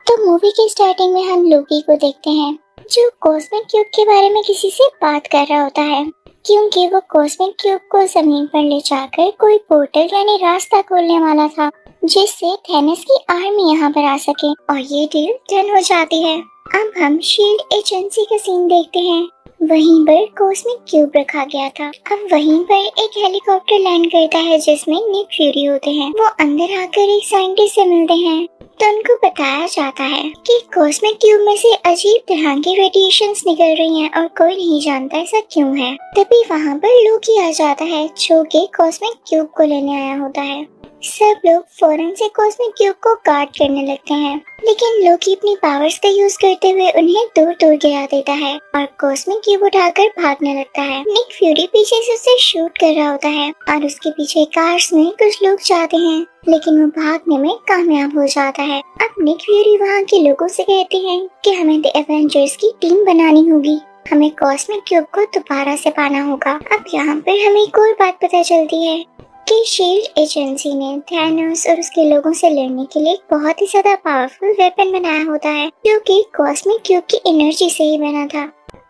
तो मूवी की स्टार्टिंग में हम लोकी को देखते हैं जो कॉस्मिक क्यूब के बारे में किसी से बात कर रहा होता है, क्योंकि वो कॉस्मिक क्यूब को जमीन पर ले जाकर कोई पोर्टल यानी रास्ता खोलने वाला था जिससे थैनोस की आर्मी यहाँ पर आ सके, और ये डील डन हो जाती है। अब हम शील्ड एजेंसी का सीन देखते हैं। वहीं पर कॉस्मिक क्यूब रखा गया था। अब वहीं पर एक हेलीकॉप्टर लैंड करता है जिसमें निक फ्यूरी होते हैं। वो अंदर आकर एक साइंटिस्ट से मिलते हैं तो उनको बताया जाता है कि कॉस्मिक क्यूब में से अजीब तरह की रेडिएशंस निकल रही हैं और कोई नहीं जानता ऐसा क्यों है। तभी वहाँ पर लोकी आ जाता है जो कि कॉस्मिक क्यूब को लेने आया होता है। सब लोग फौरन से कॉस्मिक क्यूब को गार्ड करने लगते हैं, लेकिन लोकी अपनी पावर्स का यूज करते हुए उन्हें दूर दूर गिरा देता है और कॉस्मिक क्यूब उठाकर भागने लगता है। निक फ्यूरी पीछे से उसे शूट कर रहा होता है और उसके पीछे कार्स में कुछ लोग जाते हैं, लेकिन वो भागने में कामयाब हो जाता है। अब निक फ्यूरी वहाँ के लोगों से कहती है कि हमें द एवेंजर्स की टीम बनानी होगी, हमें कॉस्मिक क्यूब को दोबारा से पाना होगा। अब यहाँ पर हमें एक और बात पता चलती है कि शील्ड एजेंसी ने थैनोस और उसके लोगों से लड़ने के लिए एक बहुत ही ज्यादा पावरफुल वेपन बनाया होता है जो कि कॉस्मिक क्यूब की एनर्जी से ही बना था।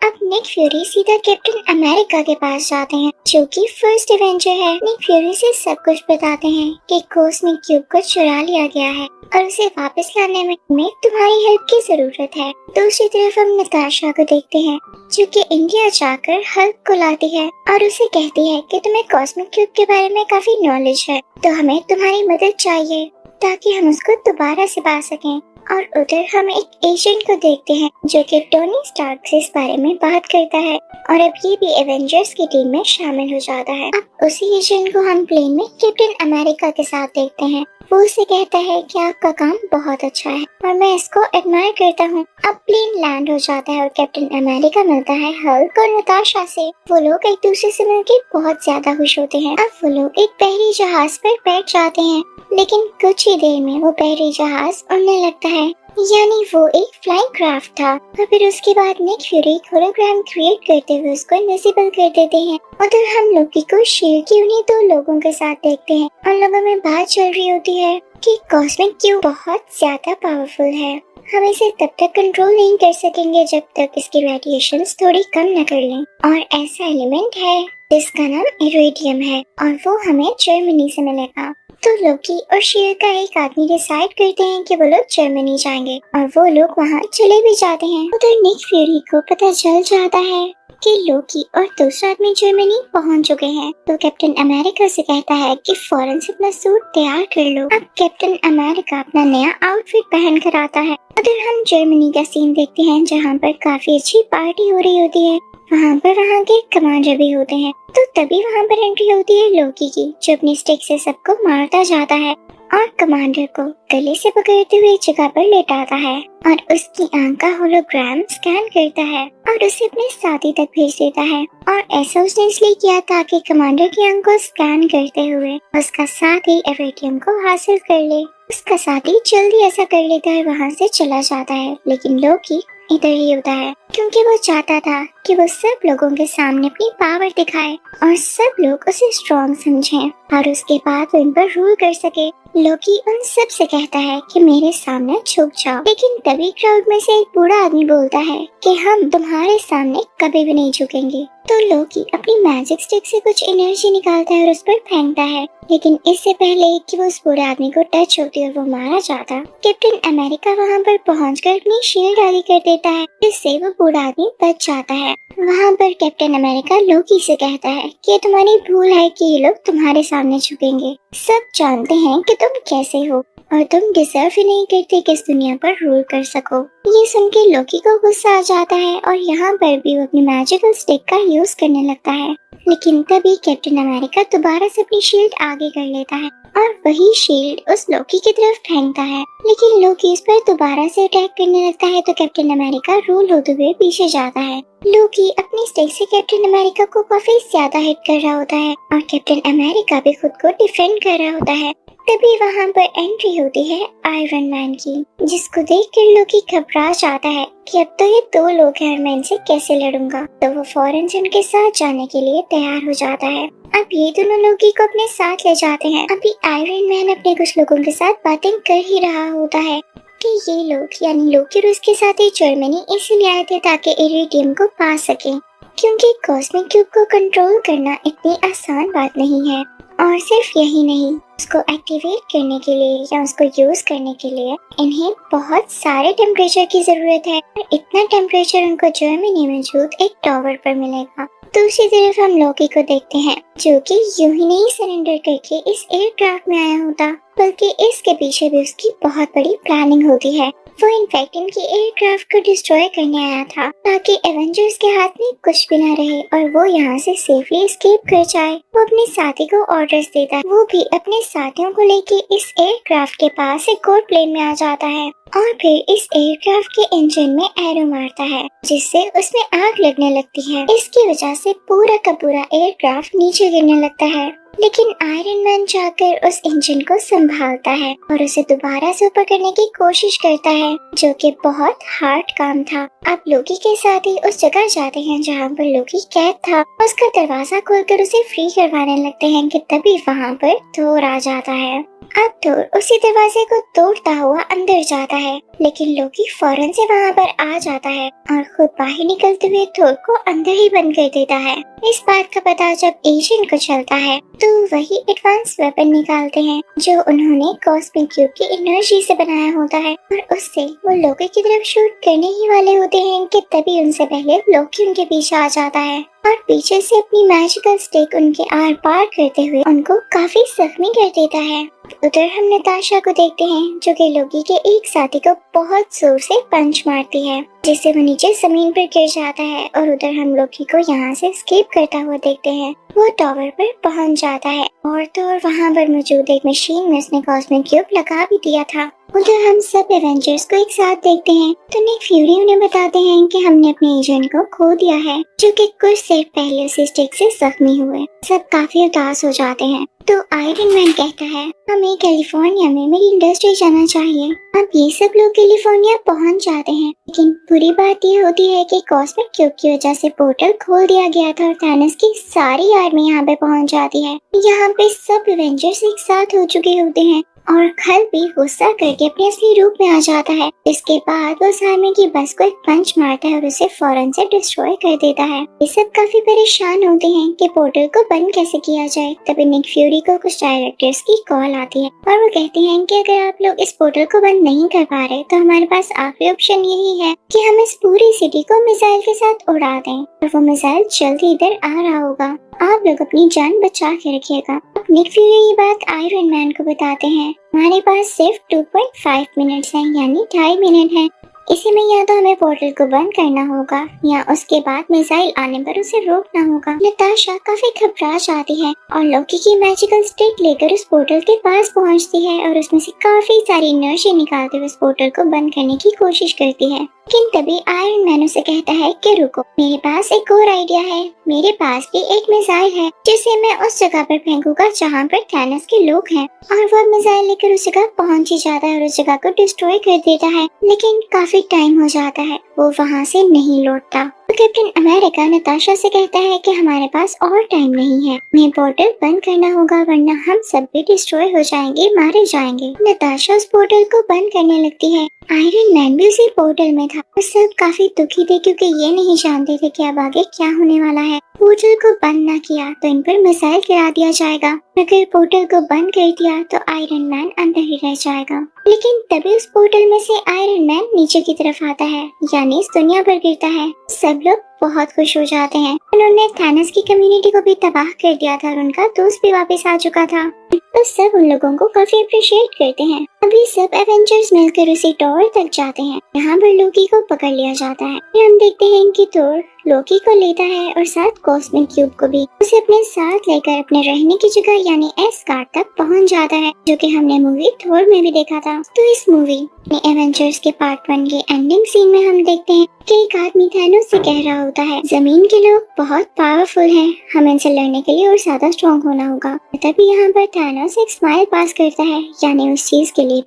अब निक फ्यूरी सीधा कैप्टन अमेरिका के पास जाते हैं जो कि फर्स्ट एवेंजर है। निक फ्यूरी से सब कुछ बताते हैं कि कॉस्मिक क्यूब को चुरा लिया गया है और उसे वापस लाने में तुम्हारी हेल्प की जरूरत है। दूसरी तरफ हम नताशा को देखते हैं जो कि इंडिया जाकर हल्क को लाती है और उसे कहती है कि तुम्हें कॉस्मिक क्यूब के बारे में काफी नॉलेज है, तो हमें तुम्हारी मदद चाहिए ताकि हम उसको दोबारा से पा सकें। और उधर हम एक एजेंट को देखते हैं जो कि टोनी स्टार्क से इस बारे में बात करता है और अब ये भी एवेंजर्स की टीम में शामिल हो जाता है। अब उसी एजेंट को हम प्लेन में कैप्टन अमेरिका के साथ देखते हैं। वो उसे कहता है कि आपका काम बहुत अच्छा है और मैं इसको एडमायर करता हूँ। अब प्लेन लैंड हो जाता है और कैप्टन अमेरिका मिलता है हल्क और नताशा से। वो लोग एक दूसरे से मिलकर बहुत ज्यादा खुश होते हैं। अब वो लोग एक बहरी जहाज पर बैठ जाते हैं, लेकिन कुछ ही देर में वो बहरी जहाज उड़ने लगता है, यानी वो एक फ्लाइंग क्राफ्ट था। और फिर उसके बाद निक फ्यूरी होलोग्राम क्रिएट करते हुए उसको इनविजिबल कर देते हैं। उधर हम लोकी को शील्ड की उन्हीं दो लोगों के साथ देखते हैं। उन लोगों में बात चल रही होती है कि कॉस्मिक क्यूब बहुत ज्यादा पावरफुल है, हम इसे तब तक कंट्रोल नहीं कर सकेंगे जब तक इसकी रेडिएशंस थोड़ी कम न कर लें। और ऐसा एलिमेंट है जिसका नाम इरेडियम है और वो हमें जर्मनी से मिलेगा। तो लोकी और शील्ड का एक आदमी डिसाइड करते हैं कि वो लोग जर्मनी जाएंगे और वो लोग वहाँ चले भी जाते हैं। उधर निक फ्यूरी को पता चल जाता है कि लोकी और दूसरा आदमी जर्मनी पहुँच चुके हैं, तो कैप्टन अमेरिका से कहता है कि फौरन से अपना सूट तैयार कर लो। अब कैप्टन अमेरिका अपना नया आउटफिट पहन कर आता है। उधर हम जर्मनी का सीन देखते हैं जहाँ पर काफी अच्छी पार्टी हो रही होती है। वहाँ के कमांडर भी होते हैं। तो तभी वहाँ पर एंट्री होती है लोकी की, जो अपनी स्टिक से सबको मारता जाता है और कमांडर को गले से पकड़ते हुए जगह पर लेटाता है और उसकी आंख का होलोग्राम स्कैन करता है और उसे अपने साथी तक भेज देता है। और ऐसा उसने इसलिए किया ताकि कमांडर की आंख को स्कैन करते हुए उसका साथी इरेडियम को हासिल कर ले। उसका साथी जल्दी ऐसा कर लेता है, वहाँ से चला जाता है, लेकिन लोकी इधर ही होता है क्योंकि वो चाहता था कि वो सब लोगों के सामने अपनी पावर दिखाए और सब लोग उसे स्ट्रॉन्ग समझें और उसके बाद वो इन पर रूल कर सके। लोकी उन सब से कहता है कि मेरे सामने झुक जाओ, लेकिन तभी क्राउड में से एक बूढ़ा आदमी बोलता है कि हम तुम्हारे सामने कभी भी नहीं झुकेंगे। तो लोकी अपनी मैजिक स्टिक से कुछ एनर्जी निकालता है और उस पर फेंकता है, लेकिन इससे पहले कि वो उस बूढ़े आदमी को टच होती और वो मारा जाता, कैप्टन अमेरिका वहाँ पर पहुंचकर अपनी शील्ड आगे कर देता है, जिससे वो बूढ़ा आदमी बच जाता है। वहाँ पर कैप्टन अमेरिका लोकी से कहता है कि तुम्हारी भूल है कि ये लोग तुम्हारे सामने झुकेंगे। सब जानते हैं कि तुम कैसे हो और तुम डिजर्व ही नहीं करते कि इस दुनिया पर रूल कर सको। ये सुन के लोकी को गुस्सा आ जाता है और यहाँ पर भी वो अपनी मैजिकल स्टिक का यूज करने लगता है, लेकिन तभी कैप्टन अमेरिका दोबारा से अपनी शील्ड आगे कर लेता है और वही शील्ड उस लोकी की तरफ फेंकता है, लेकिन लोकी इस पर दोबारा से अटैक करने लगता है तो कैप्टन अमेरिका रूल होते हुए पीछे जाता है। लोकी अपनी स्टिक से कैप्टन अमेरिका को काफी ज्यादा हिट कर रहा होता है और कैप्टन अमेरिका भी खुद को डिफेंड कर रहा होता है। तभी वहाँ पर एंट्री होती है आयरन मैन की, जिसको देखकर लोकी घबरा जाता है कि अब तो ये दो लोग हैं और मैं इनसे कैसे लड़ूंगा। तो वो फौरन से उनके साथ जाने के लिए तैयार हो जाता है। अब ये दोनों लोकी को अपने साथ ले जाते हैं। अभी आयरन मैन अपने कुछ लोगों के साथ बातें कर ही रहा होता है कि ये लोग यानी लोकी और उसके साथी जर्मनी इसलिए आए थे ताकि इरिडियम को पा सके, क्योंकि कॉस्मिक क्यूब को कंट्रोल करना इतनी आसान बात नहीं है। और सिर्फ यही नहीं, उसको एक्टिवेट करने के लिए या उसको यूज करने के लिए इन्हें बहुत सारे टेम्परेचर की जरूरत है, और इतना टेम्परेचर उनको जर्मनी में मौजूद एक टावर पर मिलेगा। दूसरी तरफ हम लोकी को देखते हैं, जो कि यूं ही नहीं सरेंडर करके इस एयरक्राफ्ट में आया होता, बल्कि इसके पीछे भी उसकी बहुत बड़ी प्लानिंग होती है। वो इनफैक्ट इनकी एयरक्राफ्ट को डिस्ट्रॉय करने आया था ताकि एवेंजर्स के हाथ में कुछ भी ना रहे और वो यहाँ से सेफली एस्केप कर जाए। वो अपने साथी को ऑर्डर्स देता है, वो भी अपने साथियों को लेके इस एयरक्राफ्ट के पास एक और प्लेन में आ जाता है और फिर इस एयरक्राफ्ट के इंजन में एरो मारता है, जिससे उसमें आग लगने लगती है। इसकी वजह से पूरा का पूरा एयरक्राफ्ट नीचे गिरने लगता है, लेकिन आयरन मैन जाकर उस इंजन को संभालता है और उसे दोबारा से ऊपर करने की कोशिश करता है, जो कि बहुत हार्ड काम था। अब लोकी के साथ ही उस जगह जाते हैं जहाँ पर लोकी कैद था। उसका दरवाजा खोलकर उसे फ्री करवाने लगते हैं कि तभी वहाँ पर थोर आ जाता है। अब थोर उसी दरवाजे को तोड़ता हुआ अंदर जाता है, लेकिन लोकी फौरन से वहाँ पर आ जाता है और खुद बाहर निकलते हुए थोर को अंदर ही बंद कर देता है। इस बात का पता जब एजेंट को चलता है तो वही एडवांस वेपन निकालते हैं जो उन्होंने कॉस्मिक क्यूब की एनर्जी से बनाया होता है, और उससे वो लोकी की तरफ शूट करने ही वाले होते हैं कि तभी उनसे पहले लोकी उनके पीछे आ जाता है और पीछे से अपनी मैजिकल स्टिक उनके आर पार करते हुए उनको काफी जख्मी कर देता है। उधर हम नताशा को देखते हैं, जो कि लोकी के एक साथी को बहुत जोर से पंच मारती है, जिससे वो नीचे जमीन पर गिर जाता है। और उधर हम लोकी को यहाँ से एस्केप करता हुआ देखते हैं। वो टावर पर पहुँच जाता है और तो और वहाँ पर मौजूद एक मशीन में उसने कॉस्मिक क्यूब लगा भी दिया था। उधर हम सब एवेंजर्स को एक साथ देखते हैं तो निक फ्यूरी उन्हें बताते हैं कि हमने अपने एजेंट को खो दिया है, जो कि कुछ देर पहले उसी स्टिक से जख्मी हुए। सब काफी उदास हो जाते हैं तो आयरन मैन कहता है हमें कैलिफोर्निया में मेरी इंडस्ट्री जाना चाहिए। अब ये सब लोग कैलिफोर्निया पहुंच जाते हैं, लेकिन बुरी बात ये होती है कि कॉस्मिक क्यूब की वजह से पोर्टल खोल दिया गया था और थैनोस की सारी आर्मी यहाँ पे पहुंच जाती है। यहाँ पे सब एवेंजर्स एक साथ हो चुके होते हैं और खल भी गुस्सा करके अपने असली रूप में आ जाता है। इसके बाद वो उस आर्मी की बस को एक पंच मारता है और उसे फौरन से डिस्ट्रॉय कर देता है। ये सब काफी परेशान होते हैं कि पोर्टल को बंद कैसे किया जाए। तभी निक फ्यूरी को कुछ डायरेक्टर्स की कॉल आती है और वो कहते हैं कि अगर आप लोग इस पोर्टल को बंद नहीं कर पा रहे तो हमारे पास आखिरी ऑप्शन यही है कि हम इस पूरी सिटी को मिसाइल के साथ उड़ा दें और वो मिसाइल जल्दी इधर आ रहा होगा। आप लोग अपनी जान बचा के रखिएगा। निक फ्यूरी ये बात आयरन मैन को बताते हैं। हमारे पास सिर्फ 2.5 मिनट्स हैं, यानी 2.5 मिनट है। इसी में या तो हमें पोर्टल को बंद करना होगा या उसके बाद मिसाइल आने पर उसे रोकना होगा। नताशा काफी घबरा जाती है और लोकी की मैजिकल स्टिक लेकर उस पोर्टल के पास पहुंचती है और उसमें से काफी सारी एनर्जी निकालते हुए उस पोर्टल को बंद करने की कोशिश करती है। लेकिन तभी आयरन मैन उसे कहता है कि रुको, मेरे पास एक और आइडिया है। मेरे पास भी एक मिसाइल है जिसे मैं उस जगह पर फेंकूंगा जहाँ पर थैनोस के लोग हैं, और वो मिसाइल लेकर उस जगह पहुँच ही जाता है और उस जगह को डिस्ट्रॉय कर देता है। लेकिन काफी टाइम हो जाता है, वो वहाँ से नहीं लौटता। तो कैप्टन अमेरिका नताशा से कहता है कि हमारे पास और टाइम नहीं है, हमें पोर्टल बंद करना होगा वरना हम सब भी डिस्ट्रॉय हो जाएंगे, मारे जाएंगे। नताशा उस पोर्टल को बंद करने लगती है। आयरन मैन भी उसी पोर्टल में था। वो सब काफी दुखी थे क्योंकि ये नहीं जानते थे कि अब आगे क्या होने वाला है। पोर्टल को बंद न किया तो इन पर मिसाइल गिरा दिया जाएगा, अगर पोर्टल को बंद कर दिया तो आयरन मैन अंदर ही रह जाएगा। लेकिन तभी उस पोर्टल में से आयरन मैन नीचे की तरफ आता है, यानी इस दुनिया पर गिरता है। सब लोग बहुत खुश हो जाते हैं। उन्होंने थैनोस की कम्युनिटी को भी तबाह कर दिया था और उनका दोस्त भी वापस आ चुका था, तो सब उन लोगों को काफी अप्रिशिएट करते हैं। अभी सब एवेंजर्स मिलकर उसी टावर तक जाते हैं, यहाँ पर लोकी को पकड़ लिया जाता है। फिर हम देखते हैं कि थोर लोकी को लेता है और साथ कॉस्मिक क्यूब को भी। उसे अपने साथ लेकर अपने रहने की जगह यानी एस्गार्ड तक पहुँच जाता है, जो कि हमने मूवी थोर में भी देखा था। तो इस मूवी एवेंजर्स के पार्ट 1 के एंडिंग सीन में हम देखते हैं कि एक आदमी थैनोस से कह रहा होता है जमीन के लोग बहुत पावरफुल हैं, हमें इनसे लड़ने के लिए और ज्यादा स्ट्रॉन्ग होना होगा। तभी यहाँ पर थैनोस एक स्माइल पास करता है, यानी उस चीज के लिए